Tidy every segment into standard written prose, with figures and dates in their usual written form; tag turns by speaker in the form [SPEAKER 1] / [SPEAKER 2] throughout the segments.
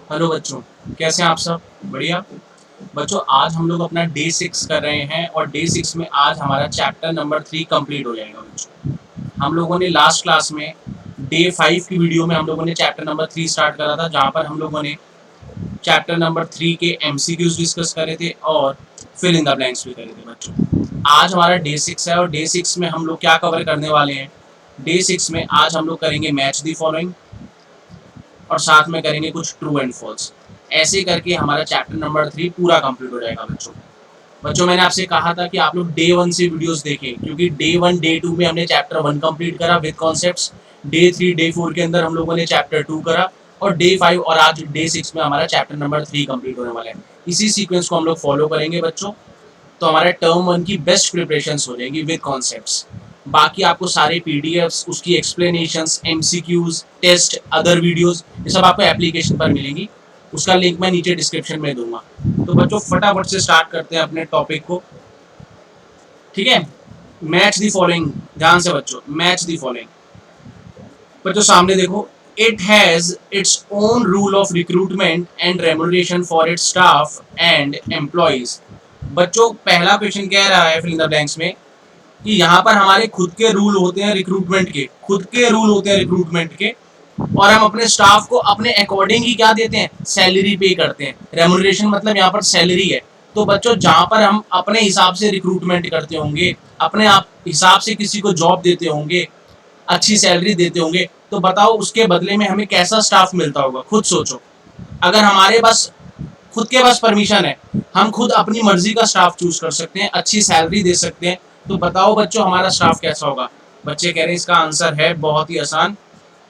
[SPEAKER 1] Hello बच्चों, कैसे हैं आप सब? बढ़िया। बच्चों, आज हम लोग अपना डे 6 कर रहे हैं और डे 6 में आज हमारा चैप्टर नंबर 3 कंप्लीट हो जाएगा बच्चों। हम लोगों ने लास्ट क्लास में डे 5 की वीडियो में हम लोगों ने चैप्टर नंबर 3 स्टार्ट करा था, जहाँ पर हम लोगों ने चैप्टर नंबर 3 के एमसीक्यूज डिस्कस करे थे और फिल इन द ब्लैंक्स भी करे थे बच्चों। आज हमारा डे 6 है और डे 6 में हम लोग क्या कवर करने वाले हैं? डे 6 में आज हम लोग करेंगे मैच दी फॉलोइंग और साथ में करेंगे कुछ ट्रू एंड फॉल्स। ऐसे करके हमारा चैप्टर नंबर 3 पूरा कंप्लीट हो जाएगा बच्चों। बच्चों, मैंने आपसे कहा था कि आप लोग डे 1 से वीडियोस देखें, क्योंकि डे 1 डे 2 में हमने चैप्टर 1 कंप्लीट करा विद कॉन्सेप्ट्स। डे 3 डे 4 के अंदर हम लोगों ने चैप्टर 2 करा और डे 5 और आज डे 6 में हमारा चैप्टर नंबर 3 कंप्लीट होने वाला है। इसी सीक्वेंस को हम लोग फॉलो करेंगे बच्चों, तो हमारा टर्म 1 की बेस्ट प्रिपरेशन हो जाएगी विद कॉन्सेप्ट्स। बाकी आपको सारे पीडीएफ्स, उसकी explanations, MCQs, test, other videos, ये सब आपको एप्लीकेशन पर मिलेंगी। उसका लिंक मैं नीचे डिस्क्रिप्शन में दूंगा। तो बच्चों, फटाफट से स्टार्ट करते हैं अपने टॉपिक को। ठीक है, मैच दी फॉलोइंग। ध्यान से बच्चों, मैच दी फॉलोइंग। बच्चों सामने देखो, it has its own rule of recruitment and remuneration for its staff and employees. बच्चों, पहला क्वेश्चन कह रहा है फिल इन द ब्लैंक्स में कि यहाँ पर हमारे खुद के रूल होते हैं रिक्रूटमेंट के, खुद के रूल होते हैं रिक्रूटमेंट के, और हम अपने स्टाफ को अपने अकॉर्डिंग ही क्या देते हैं? सैलरी पे करते हैं। रेम्युनरेशन मतलब यहाँ पर सैलरी है। तो बच्चों, जहाँ पर हम अपने हिसाब से रिक्रूटमेंट करते होंगे, अपने आप हिसाब से किसी को जॉब देते होंगे, अच्छी सैलरी देते होंगे, तो बताओ उसके बदले में हमें कैसा स्टाफ मिलता होगा? खुद सोचो। अगर हमारे पास खुद के पास परमिशन है, हम खुद अपनी मर्जी का स्टाफ चूज कर सकते हैं, अच्छी सैलरी दे सकते हैं, तो बताओ बच्चों हमारा स्टाफ कैसा होगा? बच्चे कह रहे हैं इसका आंसर है बहुत ही आसान,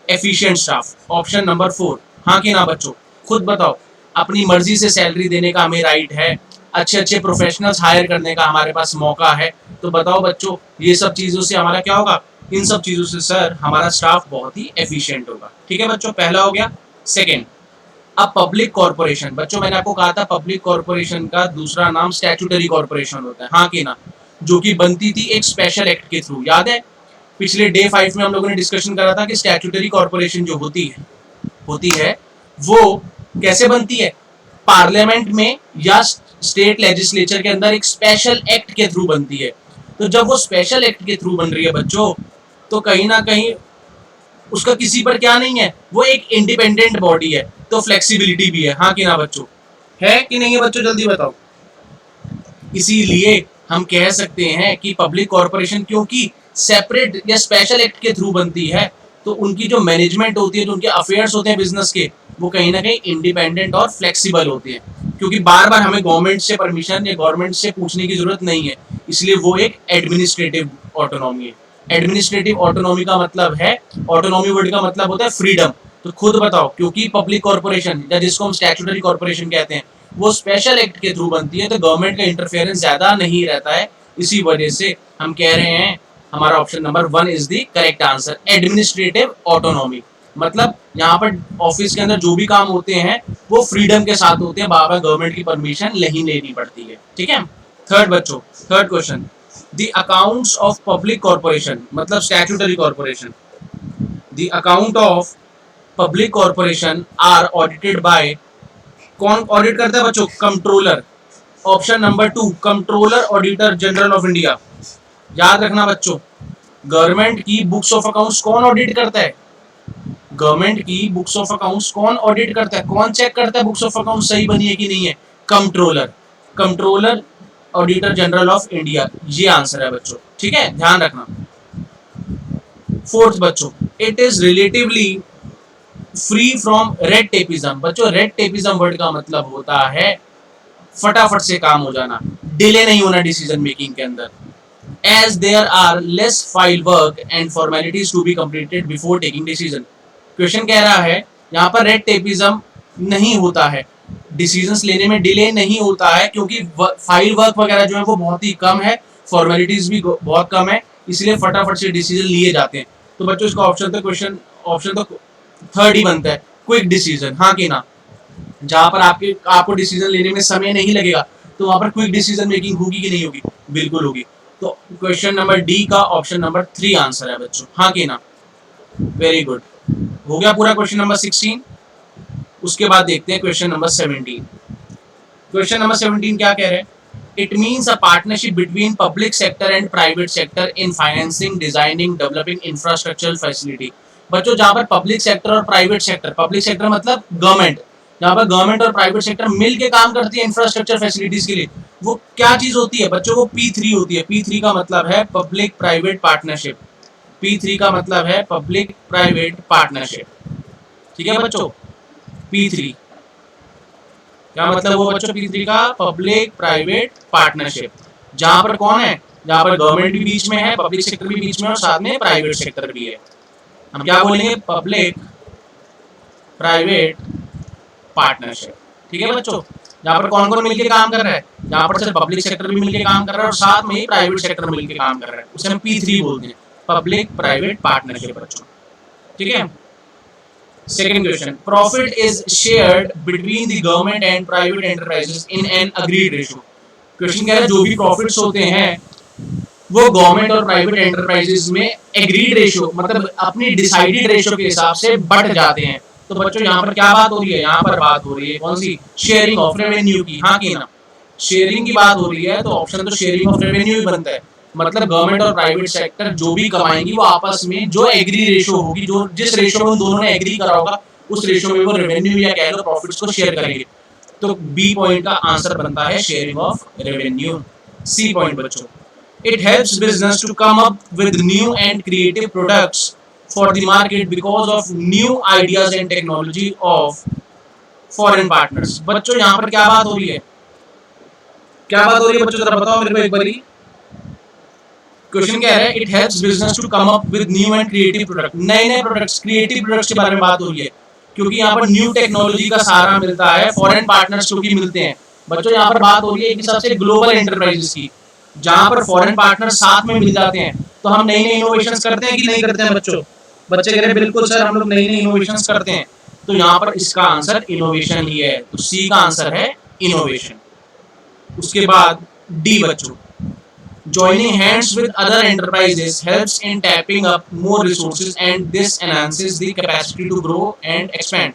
[SPEAKER 1] एफिशिएंट स्टाफ, ऑप्शन नंबर 4। हाँ कि ना बच्चों? खुद बताओ। अपनी मर्जी से सैलरी देने का हमें राइट है, अच्छे अच्छे प्रोफेशनल्स हायर करने का हमारे पास मौका है। तो बताओ बच्चों, ये सब चीजों से हमारा क्या होगा? इन सब चीजों से सर हमारा स्टाफ बहुत ही एफिशिएंट होगा। ठीक है बच्चों, पहला हो गया। सेकेंड, अब पब्लिक कॉर्पोरेशन। बच्चों, मैंने आपको कहा था पब्लिक कॉर्पोरेशन का दूसरा नाम स्टैट्यूटरी कॉर्पोरेशन होता है। हाँ कि ना? जो कि बनती थी एक स्पेशल एक्ट के थ्रू। याद है पिछले डे 5 में हम लोगों ने डिस्कशन करा था कि स्टैट्यूटरी कॉर्पोरेशन जो होती है वो कैसे बनती है? पार्लियामेंट में या स्टेट लेजिस्लेचर के अंदर एक स्पेशल एक्ट के थ्रू बनती है। तो जब वो स्पेशल एक्ट के थ्रू बन रही है बच्चों, तो कहीं ना कहीं उसका किसी पर क्या नहीं है, वो एक इंडिपेंडेंट बॉडी है, तो फ्लेक्सिबिलिटी भी है। हाँ कि ना बच्चों? है कि नहीं है बच्चों? जल्दी बताओ। इसीलिए हम कह सकते हैं कि पब्लिक कॉर्पोरेशन क्योंकि सेपरेट या स्पेशल एक्ट के थ्रू बनती है, तो उनकी जो मैनेजमेंट होती है, जो उनके अफेयर्स होते हैं बिजनेस के, वो कहीं ना कहीं इंडिपेंडेंट और फ्लेक्सिबल होते हैं, क्योंकि बार बार हमें गवर्नमेंट से परमिशन या गवर्नमेंट से पूछने की जरूरत नहीं है। इसलिए वो एक एडमिनिस्ट्रेटिव ऑटोनॉमी है। एडमिनिस्ट्रेटिव ऑटोनॉमी का मतलब है, ऑटोनॉमी वर्ड का मतलब होता है फ्रीडम। तो खुद बताओ, क्योंकि पब्लिक कॉर्पोरेशन या जिसको हम स्टैट्यूटरी कॉर्पोरेशन कहते हैं, वो स्पेशल एक्ट के थ्रू बनती है, तो गवर्नमेंट का इंटरफेरेंस ज्यादा नहीं रहता है। इसी वजह से हम कह रहे हैं हमारा option number 1 is the correct answer, administrative autonomy. मतलब यहाँ पर ऑफिस के अंदर जो भी काम होते हैं वो फ्रीडम के साथ होते हैं, बार बार गवर्नमेंट की परमिशन नहीं लेनी पड़ती है। ठीक है। थर्ड बच्चों, third question, the accounts of public corporation मतलब statutory corporation, the account of public corporation are audited by, कौन ऑडिट करता है बच्चों? Controller. Option number 2, controller auditor general of India. याद रखना बच्चों, गवर्नमेंट की बुक्स ऑफ अकाउंट्स कौन ऑडिट करता है? गवर्नमेंट की बुक्स ऑफ अकाउंट्स कौन ऑडिट करता है? कौन चेक करता है बुक्स ऑफ अकाउंट्स सही बनी है कि नहीं है? Controller. Controller auditor general of India, ये आंसर है बच्चों। ठीक है, ध्यान रखना। फोर्थ बच्चों, it is relatively free from red tapism. बच्चों, रेड टेपिज्म वर्ड का मतलब होता है फटाफट से काम हो जाना, डिले नहीं होना डिसीजन मेकिंग के अंदर। As there are less file work and formalities to be completed before taking decision. Question कह रहा है यहाँ पर रेड टेपिज्म नहीं होता है, डिसीजंस लेने में डिले नहीं होता है, क्योंकि फाइल वर्क वगैरह जो है वो बहुत ही कम है, फॉर्मेलिटीज भी बहुत कम है, इसलिए फटाफट से डिसीजन लिए जाते हैं। तो बच्चों इसका ऑप्शन तो थर्ड ही बनता है, क्विक डिसीजन। हाँ कि ना? जहां पर आपको डिसीजन लेने में समय नहीं लगेगा, तो वहां पर क्विक डिसीजन मेकिंग होगी कि नहीं होगी? बिल्कुल होगी। तो क्वेश्चन नंबर डी का ऑप्शन नंबर 3 आंसर है बच्चों। हाँ कि ना? Very good. हो गया पूरा क्वेश्चन नंबर 16। उसके बाद देखते हैं क्वेश्चन नंबर 17। क्वेश्चन नंबर 17 क्या कह रहे हैं? It means a partnership between public sector and private sector in financing, designing, developing infrastructural facility. बच्चों जहां पर पब्लिक सेक्टर और प्राइवेट सेक्टर, पब्लिक सेक्टर मतलब गवर्नमेंट, जहां पर गवर्नमेंट और प्राइवेट सेक्टर मिलके काम करती है इंफ्रास्ट्रक्चर फैसिलिटीज के लिए, वो क्या चीज होती है बच्चों? वो P3 होती है। P3 का मतलब है पब्लिक प्राइवेट पार्टनरशिप। P3 का मतलब है पब्लिक प्राइवेट पार्टनरशिप। ठीक है बच्चों, P3 क्या मतलब वो बच्चों? P3 का पब्लिक प्राइवेट पार्टनरशिप, जहां पर कौन है? जहां पर गवर्नमेंट भी बीच में है, पब्लिक सेक्टर भी बीच में और साथ में प्राइवेट सेक्टर भी है। हम क्या बोलेंगे? Public private partnership. ठीक है बच्चों, जहां पर कौन कौन मिलके काम कर रहा है? जहां पर सिर्फ पब्लिक सेक्टर भी मिलके काम कर रहा है और साथ में ही प्राइवेट सेक्टर मिलके काम कर रहा है, उसे हम P3 बोलते हैं, पब्लिक प्राइवेट पार्टनरशिप बच्चों। ठीक है। Second question, profit is shared between the government and private enterprises in an agreed ratio. Question कह रहा है जो भी प्रॉफिट्स होते हैं वो गवर्नमेंट और प्राइवेट एंटरप्राइजेस में एग्रीड रेशियो मतलब अपनी डिसाइडेड रेशियो के हिसाब से बट जाते हैं। तो बच्चों यहाँ पर क्या बात हो रही है? यहाँ पर बात हो रही है कौन सी? शेयरिंग ऑफ रेवेन्यू की। हाँ की ना, शेयरिंग की बात हो रही है, तो ऑप्शन तो शेयरिंग ऑफ रेवेन्यू ही बनता है। मतलब गवर्नमेंट और प्राइवेट सेक्टर जो भी कमाएंगी वो आपस में जो एग्री रेशियो होगी, जो जिस रेशियो में उन दोनों ने एग्री करा होगा उस रेशियो में वो रेवेन्यू या कह लो प्रॉफिट्स को शेयर करेंगे। तो बी पॉइंट का आंसर बनता है sharing of revenue. C point बच्चों, it helps business to come up with new and creative products for the market because of new ideas and technology of foreign partners। बच्चों यहाँ पर क्या बात हो रही है? क्या बात हो रही है बच्चों, जरा बताओ मेरे को एक बारी। क्वेश्चन कह रहा है it helps business to come up with new and creative product, नए नए प्रोडक्ट्स, क्रिएटिव प्रोडक्ट्स के बारे में बात हो रही है, क्योंकि यहाँ पर न्यू टेक्नोलॉजी का सहारा मिलता है, फॉरेन पार्टनर्स क्योंकि मिलते हैं। बच्चों यहाँ पर बात हो रही है कि सबसे ग्लोबल एंटरप्राइजेस की, जहां पर फॉरेन पार्टनर साथ में मिल जाते हैं, तो हम नई नई इनोवेशन करते हैं कि नहीं करते हैं बच्चों? बच्चे कह रहे हैं बिल्कुल सर हम लोग नई नई इनोवेशन करते हैं। तो यहाँ पर इसका आंसर इनोवेशन ही है, तो सी का आंसर है इनोवेशन। उसके बाद डी बच्चों, joining hands with other enterprises helps in tapping up more resources and this enhances the capacity to grow and expand।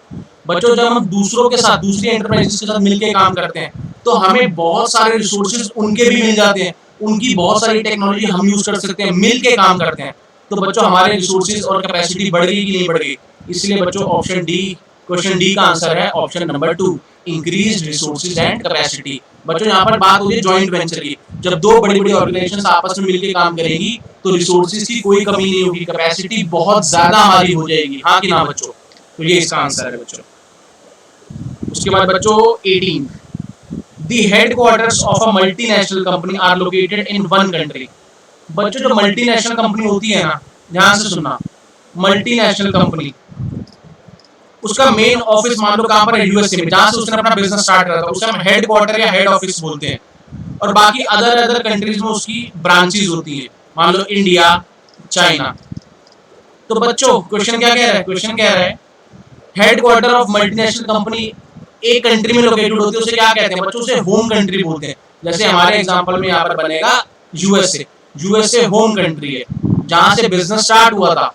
[SPEAKER 1] बच्चों जब हम दूसरों के साथ, दूसरी एंटरप्राइजेस के साथ मिलकर काम करते हैं तो हमें बहुत सारे रिसोर्सेज उनके भी मिल जाते हैं, उनकी बहुत सारी टेक्नोलॉजी हम यूज कर सकते हैं, मिलके काम करते हैं। तो बच्चों हमारे रिसोर्सेज और कैपेसिटी बढ़ गई कि नहीं बढ़ गई? इसलिए बच्चों ऑप्शन डी, क्वेश्चन डी का आंसर है option number 2, increase resources and capacity. बच्चों यहाँ पर बात हो रही है जॉइंट वेंचर की, जब दो बड़ी बड़ी ऑर्गेनाइजेशंस आपस में मिलकर काम करेंगी तो रिसोर्सेज की कोई कमी नहीं होगी, कैपेसिटी बहुत ज्यादा हमारी हो जाएगी। हाँ कि ना बच्चों? तो ये इसका आंसर है बच्चों। उसके बाद बच्चों 18, the headquarters of a multinational company are located in one country. बच्चों जो मल्टीनेशनल कंपनी होती है ना, ध्यान से सुनना, मल्टीनेशनल कंपनी उसका मेन ऑफिस मान लो कहां पर है? यूएसए में, जहां से उसने अपना बिजनेस स्टार्ट करा था उसे हम हेडक्वार्टर या हेड ऑफिस बोलते हैं। और बाकी अदर अदर कंट्रीज में उसकी ब्रांचेस होती है, मान लो इंडिया, चाइना। तो बच्चों क्वेश्चन क्या कह रहा है? क्वेश्चन कह रहा है हेडक्वार्टर ऑफ मल्टीनेशनल कंपनी एक कंट्री में लोकेटेड होती है, उसे क्या कहते हैं बच्चों? उसे होम कंट्री बोलते हैं। जैसे हमारे एग्जांपल में यहाँ पर बनेगा यूएसए, यूएसए होम कंट्री है जहां से बिजनेस स्टार्ट हुआ था,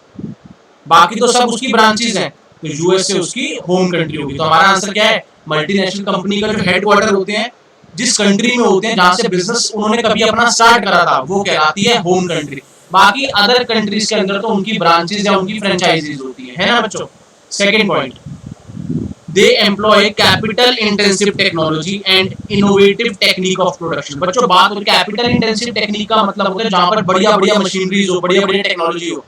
[SPEAKER 1] बाकी तो सब उसकी ब्रांचेस हैं, तो यूएसए उसकी होम कंट्री होगी। तो हमारा आंसर क्या है? मल्टीनेशनल कंपनी का जो हेडक्वार्टर होते हैं जिस कंट्री में होते हैं जहां से बिजनेस उन्होंने कभी अपना स्टार्ट करा था वो कहलाती है होम कंट्री। बाकी अदर कंट्रीज के अंदर तो उनकी ब्रांचेस या उनकी फ्रेंचाइजीज होती है ना बच्चों। Second point, they employ capital intensive technology and innovative technique of production. बच्चों बात हो कैपिटल इंटेंसिव टेक्निक का मतलब होता है जहां पर बढ़िया बढ़िया मशीनरीज हो, बढ़िया बढ़िया टेक्नोलॉजी हो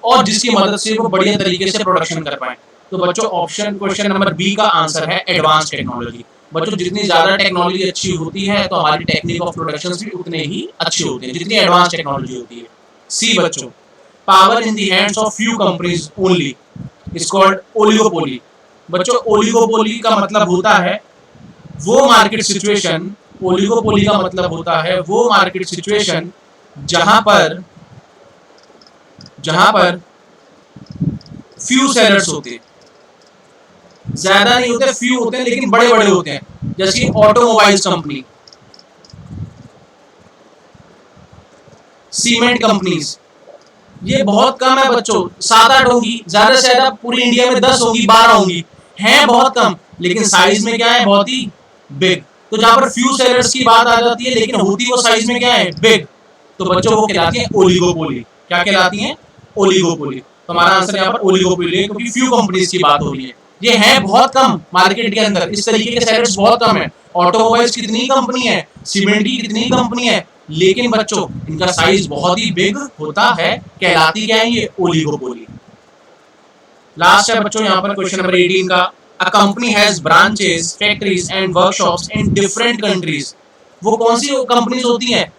[SPEAKER 1] और जिसकी मदद से वो बढ़िया तरीके से प्रोडक्शन कर पाए। तो बच्चों ऑप्शन क्वेश्चन नंबर बी का आंसर है एडवांस टेक्नोलॉजी। बच्चों जितनी ज्यादा टेक्नोलॉजी अच्छी होती है तो हमारी टेक्निक ऑफ प्रोडक्शन भी उतने ही अच्छे होते हैं जितनी एडवांस टेक्नोलॉजी होती है। सी बच्चों, power in the hands of few companies only is called oligopoly. बच्चों ओलिगोपोली का मतलब होता है वो मार्केट सिचुएशन, ओलिगोपोली का मतलब होता है वो मार्केट सिचुएशन जहां पर फ्यू सेलर्स होते हैं, ज्यादा नहीं होते, फ्यू होते हैं लेकिन बड़े बड़े होते हैं। जैसे ऑटोमोबाइल्स कंपनी, सीमेंट कंपनीज, ये बहुत कम है बच्चों, 7-8 होंगी, ज्यादा से ज्यादा पूरी इंडिया में 10 होंगी, 12 होंगी। है बहुत कम, लेकिन साइज में क्या है, बहुत ही बिग। तो जहां पर फ्यू सेलर्स की बात आ जाती है लेकिन होती वो साइज में क्या है, बिग, तो बच्चों वो कहलाती है ओलिगोपोली। क्या कहलाती है, ओलिगोपोली। तो हमारा आंसर यहाँ पर ओलिगोपोली है, क्योंकि फ्यू कंपनीज की बात हो रही है। ये है बहुत कम मार्केट के अंदर, इस तरीके के सेलर्स बहुत कम है। ऑटोमोबाइल्स कितनी कंपनी है, सीमेंट की कितनी कंपनी है, लेकिन बच्चों इनका साइज बहुत ही बिग होता है। कहलाती क्या है ये, ओलिगोपोली। लास्ट है बच्चों यहाँ पर क्वेश्चन नंबर 18 का, a company has branches, factories and workshops in different countries. वो कौन सी कंपनीज होती हैं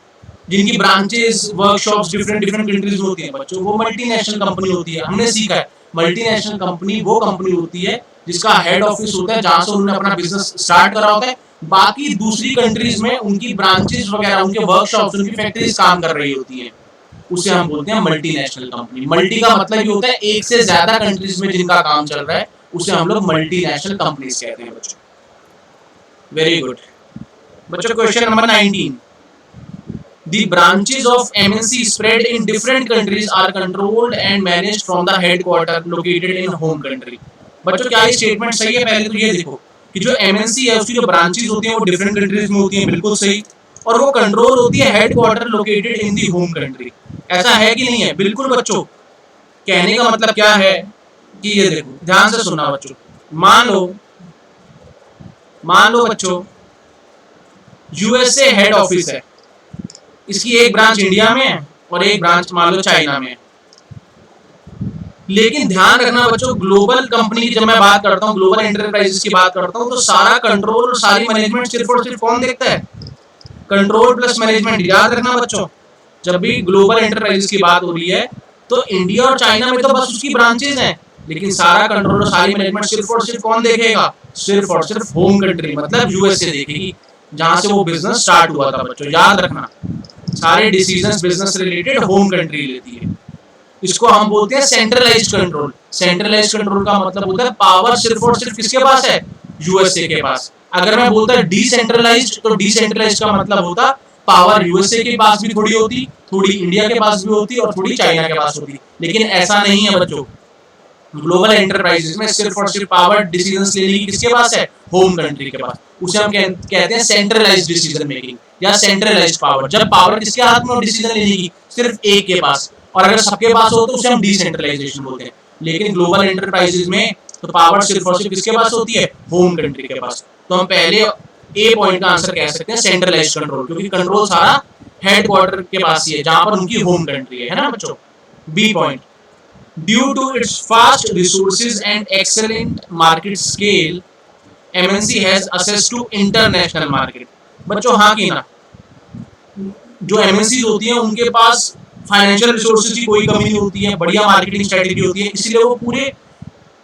[SPEAKER 1] जिनकी branches, workshops different different countries में होती हैं बच्चों? वो मल्टीनेशनल कंपनी होती है। हमने सीखा है मल्टीनेशनल कंपनी वो कंपनी होती है जिसका हेड ऑफिस होता है जहां से उन्होंने अपना बिजनेस स्टार्ट करा होता है, बाकी दूसरी कंट्रीज में उनकी ब्रांचेस वगैरह, उनके वर्कशॉप्स, उनकी फैक्ट्रीज काम कर रही होती है। उसे हम बोलते हैं मल्टीनेशनल कंपनी। मल्टी का मतलब ये होता है एक से ज्यादा कंट्रीज में जिनका काम चल रहा है, उसे हम लोग मल्टीनेशनल कंपनीज कहते हैं बच्चों। वेरी गुड बच्चों। Question number 19, the branches of MNC spread in different countries are controlled and managed from the headquarter located in home country। बच्चों क्या ये स्टेटमेंट सही है? पहले तो ये देखो कि जो MNC है उसकी जो ब्रांचेस होती हैं वो डिफरेंट कंट्रीज में होती हैं, बिल्कुल सही। और वो कंट्रोल होती है headquarter located in the home country. ऐसा है कि नहीं है? बिल्कुल बच्चों। कहने का मतलब क्या है कि ये देखो, ध्यान से सुनना बच्चों। मान लो बच्चों यूएसए हेड ऑफिस है, इसकी एक ब्रांच इंडिया में है और एक ब्रांच मान लो चाइना में है। लेकिन ध्यान रखना बच्चों, ग्लोबल कंपनी की जब मैं बात करता हूँ, ग्लोबल एंटरप्राइजेस की बात करता हूँ, तो सारा कंट्रोल और सारी मैनेजमेंट सिर्फ और सिर्फ कौन देखता है? Control plus management. याद रखना बच्चों, जब भी ग्लोबल एंटरप्राइजेस की बात हो रही है तो इंडिया और चाइना में तो बस उसकी ब्रांचेस हैं, लेकिन सारा कंट्रोल और सारी मैनेजमेंट सिर्फ और सिर्फ कौन देखेगा? सिर्फ और सिर्फ होम कंट्री मतलब यूएसए देखेगी, जहां से वो बिजनेस स्टार्ट हुआ था बच्चों। याद रखना, सारे decisions business related home country लेती है। इसको हम बोलते हैं सेंट्रलाइज्ड कंट्रोल। सेंट्रलाइज्ड कंट्रोल का मतलब होता है पावर सिर्फ और सिर्फ किसके पास है? यूएसए के पास। अगर मैं बोलता डिसेंट्रलाइज्ड, तो डिसेंट्रलाइज्ड का मतलब होता पावर यूएसए के पास भी थोड़ी होती, थोड़ी इंडिया के पास भी होती और थोड़ी चाइना के पास होती। लेकिन ऐसा नहीं है बच्चों, ग्लोबल एंटरप्राइजेस में सिर्फ और सिर्फ पावर डिसीजंस लेने की किसके पास है? होम कंट्री के पास। उसे हम कहते हैं सेंट्रलाइज्ड डिसीजन मेकिंग या सेंट्रलाइज्ड पावर। जब पावर किसके हाथ में डिसीजन लेने की? सिर्फ एक के पास। और अगर सबके पास हो तो उसे हम डिसेंट्रलाइजेशन बोलते हैं। लेकिन ग्लोबल एंटरप्राइजेस में तो पावर सिर्फ और सिर्फ किसके पास होती है? होम कंट्री के पास। तो हम पहले ए पॉइंट का आंसर कह सकते हैं सेंट्रलाइज्ड कंट्रोल, क्योंकि कंट्रोल सारा हेडक्वार्टर के पास ही है जहां पर उनकी होम कंट्री है ना बच्चों। B point, due to its fast resources and excellent market scale, MNC has access to international market. बच्चों हाँ की ना, जो एमएनसी होती हैं उनके पास फाइनेंशियल रिसोर्सेज की कोई कमी नहीं होती है, बढ़िया मार्केटिंग स्ट्रेटेजी होती है, इसलिए वो पूरे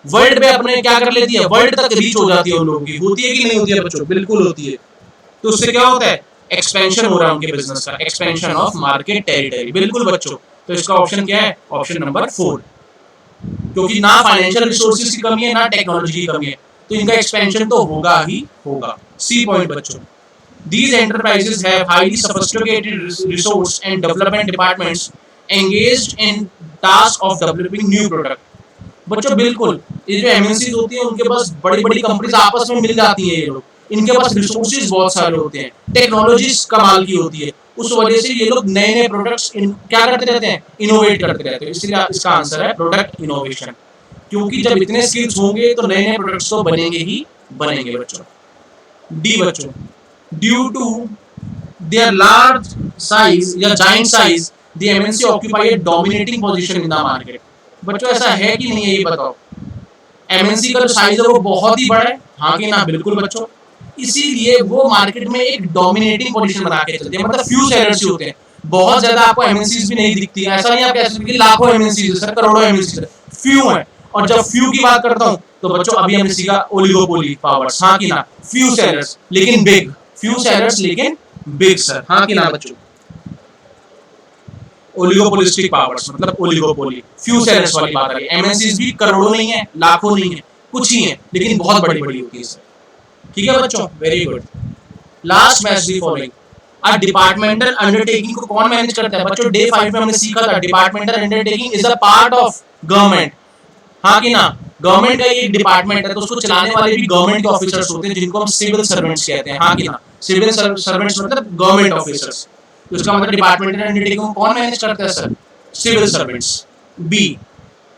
[SPEAKER 1] वर्ल्ड में अपने क्या कर लेती है? वर्ल्ड तक रीच हो जाती है उन लोगों की। होती है कि नहीं होती है बच्चों? बिल्कुल होती है। तो उससे क्या होता है? एक्सपेंशन हो रहा है उनके बिजनेस का, एक्सपेंशन ऑफ मार्केट टेरिटरी। बिल्कुल बच्चों। तो इसका ऑप्शन क्या है? Option number 4। क्योंकि ना फाइनेंशियल रिसोर्सेज की कमी है ना टेक्नोलॉजी की कमी है, तो इनका एक्सपेंशन तो होगा ही होगा। सी पॉइंट बच्चों, these enterprises have highly sophisticated resource and development departments engaged in task of developing new product। बच्चों बिल्कुल, ये जो एमएनसीज होती हैं उनके पास बड़ी बड़ी कंपनीज आपस में मिल जाती हैं, ये लोग, इनके पास रिसोर्सेज बहुत सारे होते हैं, टेक्नोलॉजीज कमाल की होती है, उस वजह से ये लोग नए नए प्रोडक्ट्स क्या करते रहते हैं? इनोवेट करते रहते हैं। इसलिए इसका आंसर है प्रोडक्ट इनोवेशन। क्योंकि जब इतने स्किल्स होंगे तो नए नए प्रोडक्ट्स तो बनेंगे ही बनेंगे बच्चों। डी बच्चों, due to their large size या giant size, the MNC occupy a dominating position in the market. बच्चों ऐसा है कि नहीं है ये बताओ? एमएनसी का जो साइज है वो बहुत ही बड़ा है, हाँ कि ना? बिल्कुल बच्चों। इसीलिए वो मार्केट में एक डोमिनेटिंग पोजीशन बना के चलते हैं, मतलब फ्यू सेलर्स होते हैं, बहुत ज्यादा आपको एमएनसीज भी नहीं दिखती है। ऐसा नहीं आप कह सकते लाखों एमएनसीज सर, करोड़ों एमएनसीज, फ्यू है। और जब फ्यू की बात करता हूं तो बच्चों अभी हमने सीखा ओलिगोपोली पावर्स, हाँ कि ना? फ्यू सेलर्स लेकिन बिग, फ्यू सेलर्स लेकिन बिग सर, हाँ कि ना बच्चों? ओलिगोपोलिस्टिक पावर्स मतलब ओलिगोपोली, फ्यू सेलर्स वाली बात आ रही है। एमएनसीज भी करोड़ों नहीं है, लाखों नहीं है, कुछ ही है, लेकिन बहुत बड़ी बड़ी होती है सर। ठीक है बच्चों, very good. Last match the following, a departmental undertaking को कौन मैनेज करता है? बच्चों डे 5 में हमने सीखा था departmental undertaking is a part of government, हाँ कि ना? गवर्नमेंट का एक डिपार्टमेंट है तो उसको चलाने वाले भी गवर्नमेंट के ऑफिसर्स होते हैं जिनको हम सिविल सर्वेंट्स कहते हैं, हाँ कि ना। सिविल सर्वेंट्स मतलब गवर्नमेंट ऑफिसर्स। तो इसका मतलब डिपार्टमेंटल अंडरटेकिंग कौन मैनेज करता है sir? Civil servants. B,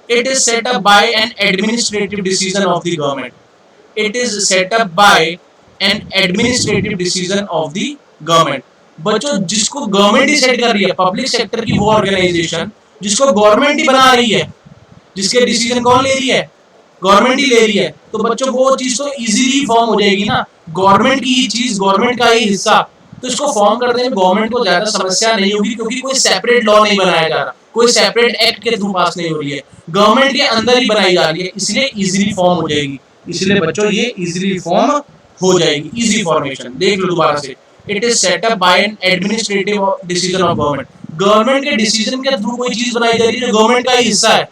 [SPEAKER 1] it is set up by an administrative decision of the government. It is set up by an administrative decision of the government. बच्चों जिसको government ही set कर रही है, public sector की वो organisation जिसको government ही बना रही है, जिसके डिसीजन कौन ले रही है? गवर्नमेंट ही ले रही है, तो बच्चों वो चीज तो इजीली फॉर्म हो जाएगी ना, गवर्नमेंट की ही चीज, गवर्नमेंट का ही हिस्सा, तो इसको फॉर्म करने में गवर्नमेंट को ज्यादा समस्या नहीं होगी क्योंकि कोई सेपरेट लॉ नहीं बनाया जा रहा, कोई सेपरेट एक्ट के थ्रू पास नहीं हो रही है, गवर्नमेंट के अंदर ही बनाई जा रही है, इसलिए इजीली फॉर्म हो जाएगी। इसलिए बच्चों ये इजीली फॉर्म हो जाएगी, इजी फॉर्मेशन। देख लो दोबारा से, it is set up by N administrative decision of government. Government के डिसीजन के थ्रू कोई चीज बनाई जा रही है जो गवर्नमेंट का ही हिस्सा है,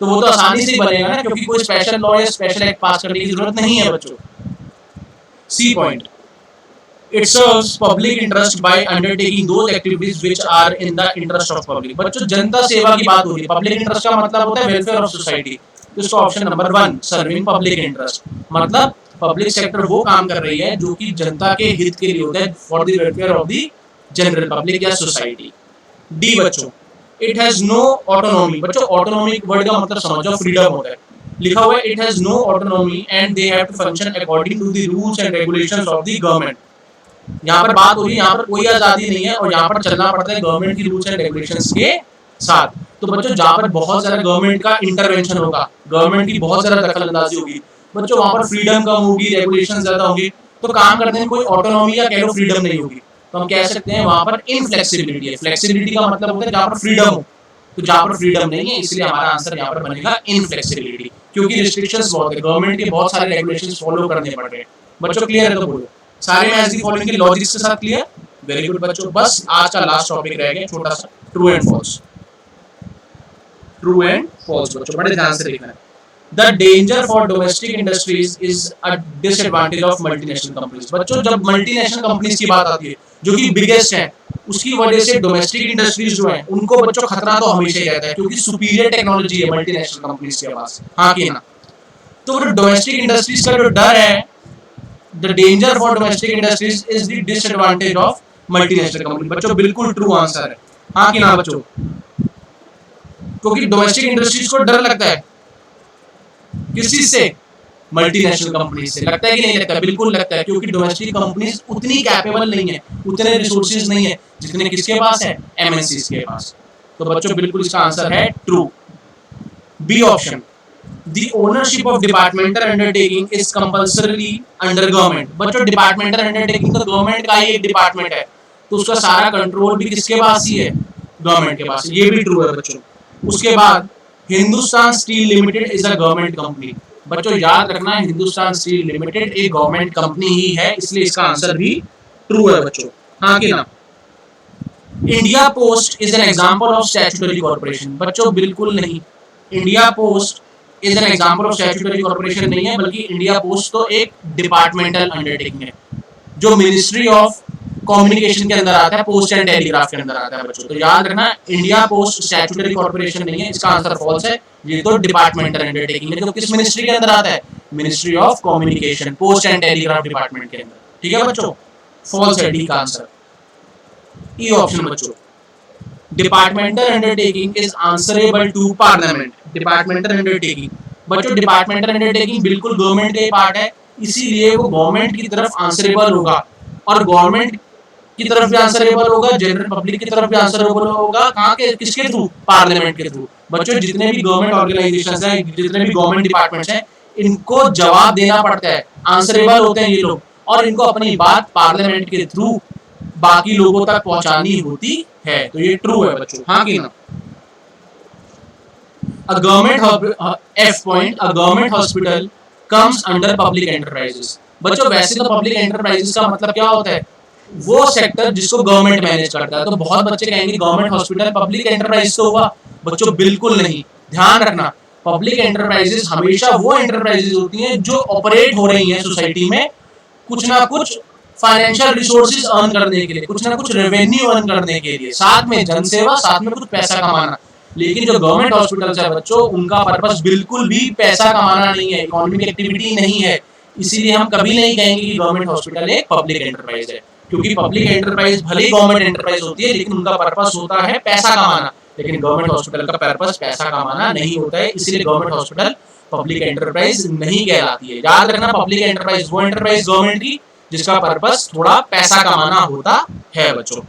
[SPEAKER 1] तो वो तो आसानी से बनेगा ना, क्योंकि कोई स्पेशल लॉ या स्पेशल एक्ट पास करने की जरूरत नहीं है बच्चों। C point, it serves public interest by undertaking those activities which are in the interest of public। बच्चों जनता सेवा की बात हो रही है, पब्लिक इंटरेस्ट का मतलब होता है वेलफेयर ऑफ सोसाइटी, तो इसका option number 1 serving public interest, मतलब पब्लिक सेक्टर वो काम कर रही है जो कि जनता के हित के लिए होता है, for the welfare of the general public या सोसाइटी। डी बच्चों, इट हैज नो ऑटोनॉमी। बच्चों ऑटोनॉमी वर्ड का मतलब समझो फ्रीडम होता है, लिखा हुआ है it has no autonomy and they have to function according to the rules and regulations of the government. यहाँ पर बात हो रही है, यहाँ पर कोई आजादी नहीं है और यहाँ पर चलना पड़ता है गवर्नमेंट की रूल्स एंड रेगुलेशंस के साथ। तो बच्चों जहाँ पर बहुत सारा गवर्नमेंट का इंटरवेंशन होगा, गवर्नमेंट की बहुत सारा दखल अंदाजी होगी, बच्चों वहाँ पर फ्रीडम कम होगी, रेगुलेशन ज्यादा होंगे, तो काम करने में कोई ऑटोनॉमी या कह लो फ्रीडम नहीं होगी, तो हम कह सकते हैं वहाँ पर इनफ्लेक्सिबिलिटी है। फ्लेक्सिबिलिटी का मतलब होता है जहाँ पर फ्रीडम हो, तो जहाँ पर फ्रीडम नहीं है इसलिए हमारा आंसर यहाँ पर बनेगा इनफ्लेक्सिबिलिटी, क्योंकि रिस्ट्रिक्शंस बहुत है, गवर्नमेंट के बहुत सारे रेगुलेशंस फॉलो करने पड़ रहे हैं। बच्चों क्लियर है तो बोलो, सारे मैच दी फॉलोइंग के लॉजिक्स के साथ क्लियर? वेरी गुड बच्चों, बस आज का लास्ट टॉपिक रह गया छोटा सा, true and false. True and false बच्चों बड़े ध्यान से देखना है। The danger for domestic industries is a disadvantage of multinational companies. बच्चों जब मल्टीनेशनल कंपनीज की बात आती है जो कि बिगेस्ट है, उसकी वजह से डोमेस्टिक इंडस्ट्रीज जो है उनको बच्चों खतरा तो हमेशा ही रहता है, क्योंकि सुपीरियर टेक्नोलॉजी है मल्टीनेशनल कंपनीज के पास, हाँ कि ना। तो डोमेस्टिक इंडस्ट्रीज का जो डर है, the danger for domestic industries is the disadvantage of multinational company। बच्चों बिल्कुल ट्रू आंसर है, हाँ कि ना बच्चों, क्योंकि डोमेस्टिक इंडस्ट्रीज को डर लगता है किस चीज से? मल्टीनेशनल कंपनी से। लगता है कि नहीं लगता? बिल्कुल लगता है, क्योंकि डोमेस्टिक कंपनीज उतनी कैपेबल नहीं है, उतने रिसोर्सेज नहीं है जितने किसके पास है? एमएनसीज के पास। तो बच्चों बिल्कुल इसका आंसर है true, B option. The ownership of departmental undertaking is compulsorily under government। बच्चों डिपार्टमेंटल अंडरटेकिंग तो गवर्नमेंट का ही एक डिपार्टमेंट है, तो उसका सारा कंट्रोल भी किसके पास ही है? गवर्नमेंट के पास। ये भी ट्रू है बच्चों। उसके बाद Hindustan steel limited is a government company. बच्चों याद रखना हिंदुस्तान स्टील लिमिटेड एक गवर्नमेंट कंपनी ही है, इसलिए इसका आंसर भी ट्रू है बच्चों, हाँ कि ना। India post is an example of statutory corporation. बच्चों बिल्कुल नहीं, India post is an example of statutory corporation नहीं है, बल्कि इंडिया पोस्ट तो एक डिपार्टमेंटल अंडरटेकिंग है जो मिनिस्ट्री ऑफ कम्युनिकेशन के अंदर आता है, पोस्ट एंड टेलीग्राफ के अंदर आता है बच्चों। तो याद रखना इंडिया पोस्ट स्टैट्यूटरी कॉर्पोरेशन नहीं है, इसका आंसर फॉल्स है, ये तो डिपार्टमेंटल अंडरटेकिंग है। तो किस मिनिस्ट्री के अंदर आता है? Ministry of communication, post and telegraph department के अंदर। ठीक है बच्चों, फॉल्स है डी का आंसर, ई ऑप्शन बच्चों। Departmental undertaking is answerable to parliament. Departmental undertaking बच्चों, डिपार्टमेंटल अंडरटेकिंग बिल्कुल गवर्नमेंट का ही पार्ट है, इसीलिए वो गवर्नमेंट की तरफ आंसरेबल होगा, और गवर्नमेंट की तरफ भी आंसरेबल होगा, जनरल पब्लिक की तरफ भी आंसरेबल होगा, कहाँ के किसके थ्रू? पार्लियामेंट के थ्रू। बच्चों जितने भी गवर्नमेंट ऑर्गेनाइजेशंस हैं, जितने भी गवर्नमेंट डिपार्टमेंट्स हैं, इनको जवाब देना पड़ता है, आंसरेबल होते हैं ये लोग, और इनको अपनी बात पार्लियामेंट के थ्रू बाकी लोगों तक पहुंचानी होती है। तो ये ट्रू है बच्चों, हाँ कि ना। A government F point, a government hospital comes under public enterprises। बच्चों वैसे तो पब्लिक एंटरप्राइजेस का मतलब क्या होता है? वो सेक्टर जिसको गवर्नमेंट मैनेज करता है। तो बहुत बच्चे कहेंगे गवर्नमेंट हॉस्पिटल पब्लिक एंटरप्राइज तो हुआ, बच्चों बिल्कुल नहीं। ध्यान रखना पब्लिक एंटरप्राइजेस हमेशा वो एंटरप्राइजेस होती हैं जो ऑपरेट हो रही हैं सोसाइटी में, कुछ ना कुछ फाइनेंशियल रिसोर्सेज अर्न करने के लिए, कुछ ना कुछ रेवेन्यू अर्न करने के लिए, साथ में जनसेवा, साथ में कुछ पैसा कमाना। लेकिन जो गवर्नमेंट हॉस्पिटल्स है बच्चों, उनका पर्पस बिल्कुल भी पैसा कमाना नहीं है, इकोनॉमिक एक्टिविटी नहीं है। इसीलिए हम कभी नहीं कहेंगे कि गवर्नमेंट हॉस्पिटल एक पब्लिक एंटरप्राइज है, क्योंकि पब्लिक एंटरप्राइज भले ही गवर्नमेंट एंटरप्राइज होती है, लेकिन उनका पर्पस होता है पैसा कमाना। लेकिन गवर्नमेंट हॉस्पिटल का पर्पस पैसा कमाना नहीं होता है, इसलिए गवर्नमेंट हॉस्पिटल पब्लिक एंटरप्राइज नहीं कहलाती है। याद रखना, पब्लिक एंटरप्राइज वो एंटरप्राइज गवर्नमेंट की जिसका पर्पस थोड़ा पैसा कमाना होता है बच्चों,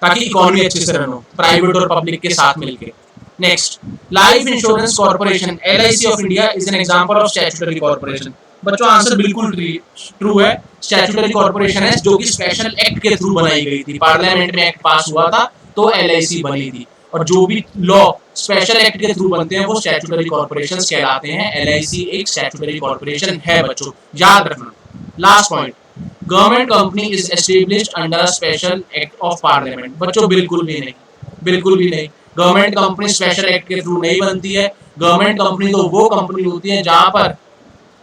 [SPEAKER 1] ताकि इकोनॉमी अच्छे से रन हो, प्राइवेट और पब्लिक के साथ मिलके। Next, life insurance corporation LIC of India is an example of statutory corporation. बच्चों आंसर बिल्कुल ट्रू है। स्टैट्यूटरी कॉर्पोरेशन है जो कि स्पेशल एक्ट के थ्रू बनाई गई थी, पार्लियामेंट में एक्ट पास हुआ था तो LIC बनी थी। और जो भी लॉ स्पेशल एक्ट के थ्रू बनते हैं वो स्टैट्यूटरी कॉर्पोरेशंस कहलाते हैं। LIC एक स्टैट्यूटरी कॉर्पोरेशन है बच्चों, याद रखना। Last point, government company is established under a special act of parliament. बच्चों बिल्कुल भी नहीं, बिल्कुल भी नहीं। गवर्नमेंट कंपनी स्पेशल एक्ट के थ्रू नहीं बनती है। गवर्नमेंट कंपनी तो वो कंपनी होती है जहां पर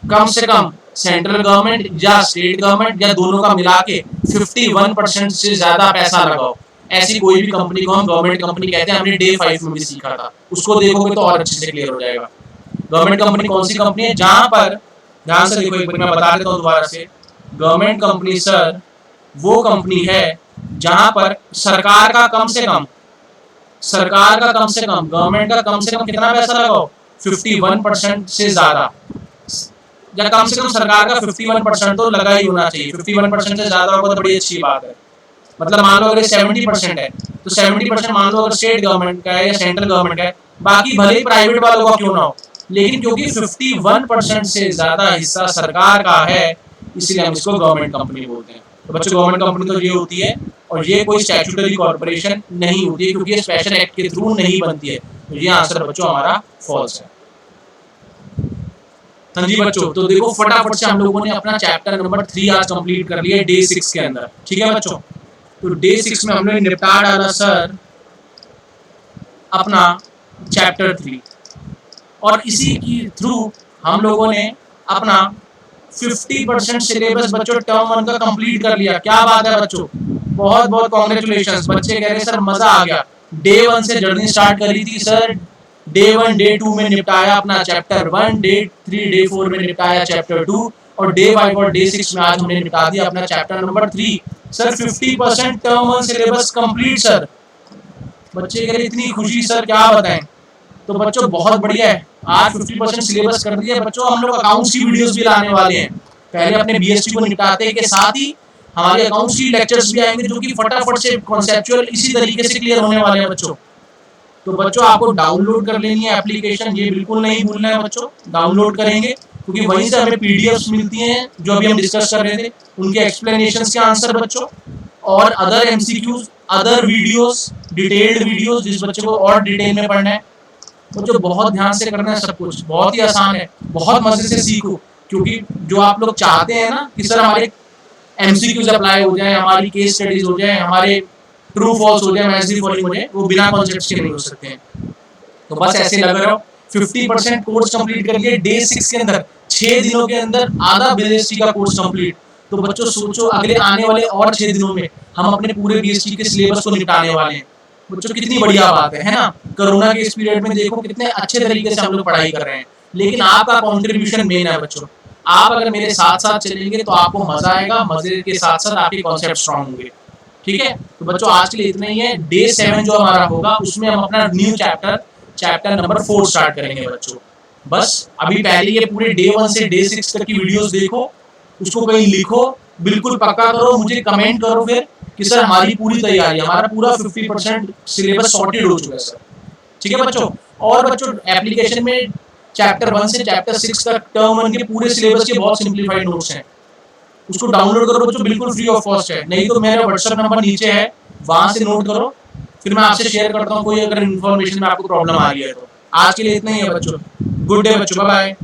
[SPEAKER 1] कम से कम सेंट्रल गवर्नमेंट या स्टेट गवर्नमेंट या दोनों का मिला के 51% से ज्यादा पैसा लगाओ। ऐसी कोई भी कंपनी को हम गवर्नमेंट कंपनी कहते हैं। हमने डे 5 में भी सीखा था, उसको देखोगे तो और अच्छे से क्लियर हो जाएगा। गवर्नमेंट कंपनी कौन सी कंपनी है? जहां पर, ध्यान से देखो, एक बार मैं बता देता हूँ दोबारा से। गवर्नमेंट कंपनी सर वो कंपनी है जहां पर सरकार का कम से कम गवर्नमेंट का कम से कम कितना पैसा लगाओ? 51% से ज्यादा, या कम से कम सरकार का 51% तो लगा ही होना चाहिए। 51% से ज्यादा होगा तो बड़ी अच्छी बात है। मतलब मान लो अगर 70% है तो 70% मान लो अगर स्टेट गवर्नमेंट का है या सेंट्रल गवर्नमेंट का है, बाकी भले ही प्राइवेट वालों का क्यों ना हो, लेकिन क्योंकि 51% से ज्यादा हिस्सा सरकार का है, इसलिए हम इसको गवर्नमेंट कंपनी बोलते हैं। तो बच्चों गवर्नमेंट कंपनी तो ये होती है, और ये कोई स्टैट्यूटरी कॉर्पोरेशन नहीं होती है, क्योंकि ये स्पेशल एक्ट के थ्रू नहीं बनती है। तो ये आंसर बच्चों हमारा फॉल्स है। हाँ जी बच्चों, तो देखो फटाफट से हम लोगों ने अपना चैप्टर नंबर 3 आज कंप्लीट कर लिया डे 6 के अंदर। ठीक है बच्चों, तो डे 6 में हमने निपटा डाला सर अपना चैप्टर 3, और इसी की थ्रू हम लोगों ने अपना 50% सिलेबस बच्चों टर्म 1 का कंप्लीट कर लिया। क्या बात है बच्चों, बहुत बहुत कॉन्ग्रेचुलेशंस। बच्चे कह रहे हैं सर मजा आ गया, डे 1 से जर्नी स्टार्ट करी थी सर, डे 1 डे 2 में निपटाया अपना चैप्टर 1, डे 3 डे 4 में निपटाया चैप्टर 2, और डे 5 और डे 6 में आज हमने निपटा दिया अपना chapter number 3। Sir 50% term 1 syllabus complete sir. बच्चे कह रहे इतनी खुशी सर क्या बताएं। तो बच्चों बहुत बढ़िया है, आज 50% सिलेबस कर दिया बच्चों। हम लोग अकाउंट्स की वीडियोस भी लाने वाले हैं। पहले अपने BST को निपटाते के साथ ही हमारे अकाउंट्स की लेक्चर्स भी आएंगे, जो कि फटाफट से कॉन्सेप्चुअल इसी तरीके से क्लियर होने वाले हैं बच्चों। तो बच्चों आपको डाउनलोड कर लेनी है एप्लीकेशन, ये बिल्कुल नहीं भूलना है बच्चों, डाउनलोड करेंगे, क्योंकि वहीं से हमें PDFs मिलती हैं जो अभी हम डिस्कस कर रहे थे, उनके एक्सप्लेनेशंस के आंसर बच्चों, और other MCQs, other videos, detailed videos जिस बच्चे को और डिटेल में पढ़ना है। बच्चों बहुत ध्यान से करना है, सब कुछ बहुत ही आसान है, बहुत मजे से सीखो। क्योंकि जो आप लोग चाहते हैं ना कि सर हमारे MCQs अप्लाई हो जाए, हमारी केस स्टडीज हो जाए, हमारे ट्रू फॉल्स हो जाए, मैथ्स फॉलोइंग हो जाए, वो बिना कॉन्सेप्ट्स के नहीं हो सकते हैं। तो बस ऐसे लग रहा हो 50% कोर्स कंप्लीट कर लिए डे 6 के अंदर, 6 दिनों के अंदर आधा BST का कोर्स कंप्लीट। तो बच्चों सोचो अगले आने वाले और 6 दिनों में हम अपने पूरे BST के सिलेबस को निपटाने वाले हैं। बच्चों कितनी बढ़िया बात है ना। कोरोना के इस पीरियड में देखो कितने अच्छे तरीके से हम लोग पढ़ाई कर रहे हैं, लेकिन आपका कॉन्ट्रीब्यूशन मेन है बच्चों। आप अगर मेरे साथ साथ चलेंगे तो आपको मजा आएगा, मजे के साथ साथ आपके कॉन्सेप्ट स्ट्रॉन्ग होंगे। ठीक है, तो बच्चों आज के लिए इतना ही है। डे 7 जो हमारा होगा उसमें हम अपना न्यू चैप्टर नंबर 4 स्टार्ट करेंगे बच्चों। बस अभी पहले ये पूरे डे 1 से डे 6 तक की वीडियोस देखो, उसको कहीं लिखो, बिल्कुल पक्का करो, मुझे कमेंट करो फिर कि सर हमारी पूरी तैयारी, हमारा पूरा 50% सिलेबस सॉर्टेड हो चुका है सर। ठीक है बच्चों, और बच्चों एप्लीकेशन में चैप्टर 1 से चैप्टर 6 तक टर्म 1 के पूरे सिलेबस के बहुत सिंप्लीफाइड नोट्स हैं, उसको डाउनलोड करो बच्चों, बिल्कुल फ्री ऑफ कॉस्ट है। नहीं तो मेरा व्हाट्सएप नंबर नीचे है, वहां से नोट करो, फिर मैं आपसे शेयर करता हूँ कोई अगर इन्फॉर्मेशन में आपको प्रॉब्लम आ रही है तो। आज के लिए इतना ही है बच्चों, गुड डे बच्चों, बाय बाय।